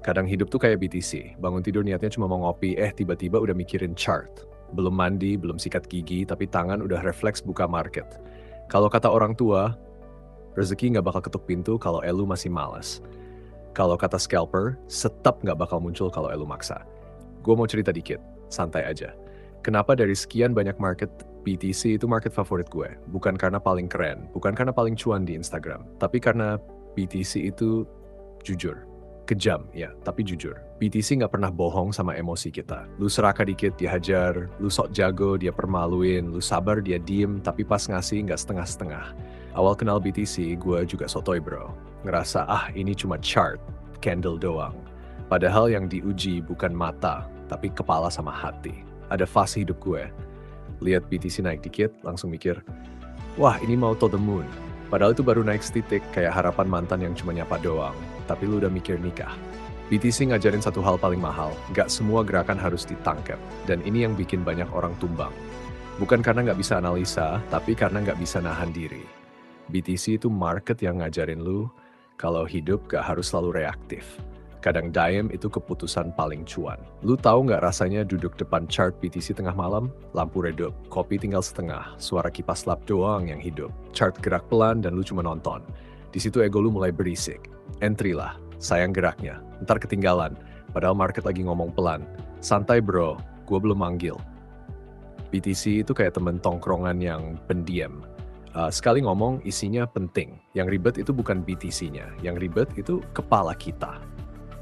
Kadang hidup tuh kayak BTC, bangun tidur niatnya cuma mau ngopi, tiba-tiba udah mikirin chart. Belum mandi, belum sikat gigi, tapi tangan udah refleks buka market. Kalau kata orang tua, rezeki nggak bakal ketuk pintu kalau elu masih malas. Kalau kata scalper, setap nggak bakal muncul kalau elu maksa. Gue mau cerita dikit, santai aja. Kenapa dari sekian banyak market, BTC itu market favorit gue? Bukan karena paling keren, bukan karena paling cuan di Instagram, tapi karena BTC itu jujur. Kejam, ya, tapi jujur. BTC nggak pernah bohong sama emosi kita. Lu serakah dikit, dia hajar. Lu sok jago, dia permaluin. Lu sabar, dia diem, tapi pas ngasih nggak setengah-setengah. Awal kenal BTC, gue juga sotoy bro. Ngerasa, ini cuma chart, candle doang. Padahal yang diuji bukan mata, tapi kepala sama hati. Ada fase hidup gue. Lihat BTC naik dikit, langsung mikir, wah ini mau to the moon. Padahal itu baru naik setitik, kayak harapan mantan yang cuma nyapa doang. Tapi lu udah mikir nikah. BTC ngajarin satu hal paling mahal, gak semua gerakan harus ditangkap. Dan ini yang bikin banyak orang tumbang. Bukan karena gak bisa analisa, tapi karena gak bisa nahan diri. BTC itu market yang ngajarin lu, kalau hidup gak harus selalu reaktif. Kadang diem itu keputusan paling cuan. Lu tahu nggak rasanya duduk depan chart BTC tengah malam? Lampu redup, kopi tinggal setengah, suara kipas lap doang yang hidup. Chart gerak pelan dan lu cuma nonton. Di situ ego lu mulai berisik. Entry lah, sayang geraknya. Ntar ketinggalan, padahal market lagi ngomong pelan. Santai bro, gue belum manggil. BTC itu kayak temen tongkrongan yang pendiam. Sekali ngomong isinya penting. Yang ribet itu bukan BTC-nya, yang ribet itu kepala kita.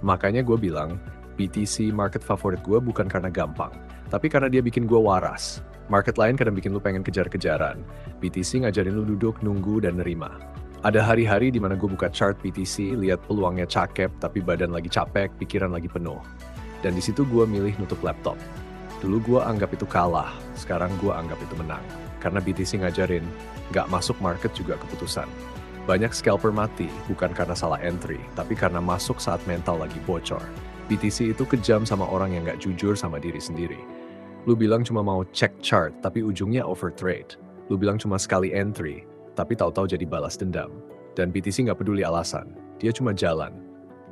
Makanya gue bilang, BTC market favorit gue bukan karena gampang, tapi karena dia bikin gue waras. Market lain kadang bikin lu pengen kejar-kejaran. BTC ngajarin lu duduk, nunggu, dan nerima. Ada hari-hari di mana gue buka chart BTC, lihat peluangnya cakep, tapi badan lagi capek, pikiran lagi penuh. Dan di situ gue milih nutup laptop. Dulu gue anggap itu kalah, sekarang gue anggap itu menang. Karena BTC ngajarin, gak masuk market juga keputusan. Banyak scalper mati bukan karena salah entry, tapi karena masuk saat mental lagi bocor. BTC itu kejam sama orang yang gak jujur sama diri sendiri. Lu bilang cuma mau cek chart, tapi ujungnya overtrade. Lu bilang cuma sekali entry, tapi tahu-tahu jadi balas dendam. Dan BTC gak peduli alasan, dia cuma jalan.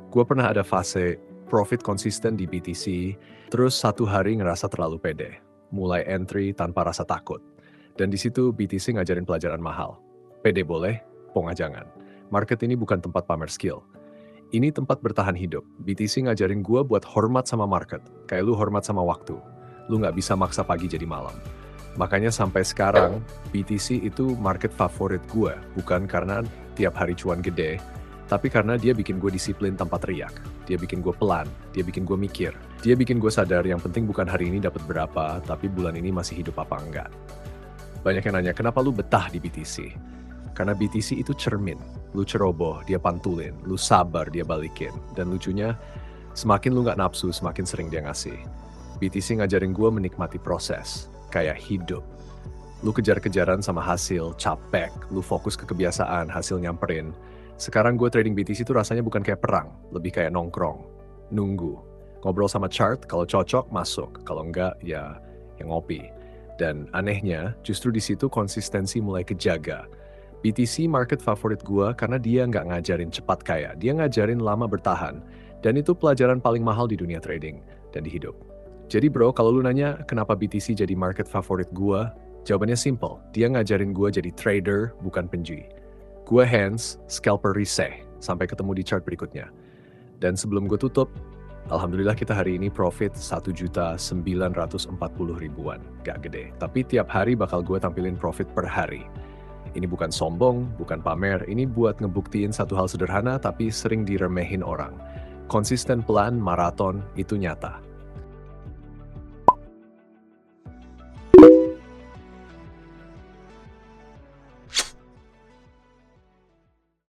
Gua pernah ada fase profit konsisten di BTC, terus satu hari ngerasa terlalu pede. Mulai entry tanpa rasa takut. Dan di situ BTC ngajarin pelajaran mahal. Pede boleh, ponga jangan. Market ini bukan tempat pamer skill. Ini tempat bertahan hidup. BTC ngajarin gue buat hormat sama market. Kayak lu hormat sama waktu. Lu nggak bisa maksa pagi jadi malam. Makanya sampai sekarang, BTC itu market favorit gue. Bukan karena tiap hari cuan gede, tapi karena dia bikin gue disiplin tanpa teriak. Dia bikin gue pelan, dia bikin gue mikir. Dia bikin gue sadar yang penting bukan hari ini dapat berapa, tapi bulan ini masih hidup apa enggak. Banyak yang nanya, kenapa lu betah di BTC? Karena BTC itu cermin, lu ceroboh, dia pantulin, lu sabar, dia balikin. Dan lucunya, semakin lu gak nafsu, semakin sering dia ngasih. BTC ngajarin gue menikmati proses, kayak hidup. Lu kejar-kejaran sama hasil, capek, lu fokus ke kebiasaan, hasil nyamperin. Sekarang gue trading BTC itu rasanya bukan kayak perang, lebih kayak nongkrong, nunggu. Ngobrol sama chart, kalau cocok masuk, kalau enggak ya ngopi. Dan anehnya, justru di situ konsistensi mulai kejaga. BTC market favorit gue karena dia nggak ngajarin cepat kaya, dia ngajarin lama bertahan. Dan itu pelajaran paling mahal di dunia trading dan di hidup. Jadi bro, kalau lu nanya kenapa BTC jadi market favorit gue, jawabannya simple. Dia ngajarin gue jadi trader, bukan penjui. Gue hands, scalper riseh. Sampai ketemu di chart berikutnya. Dan sebelum gue tutup, alhamdulillah kita hari ini profit 1.940.000. Gak gede, tapi tiap hari bakal gue tampilin profit per hari. Ini bukan sombong, bukan pamer, ini buat ngebuktiin satu hal sederhana tapi sering diremehin orang. Konsisten pelan, maraton, itu nyata.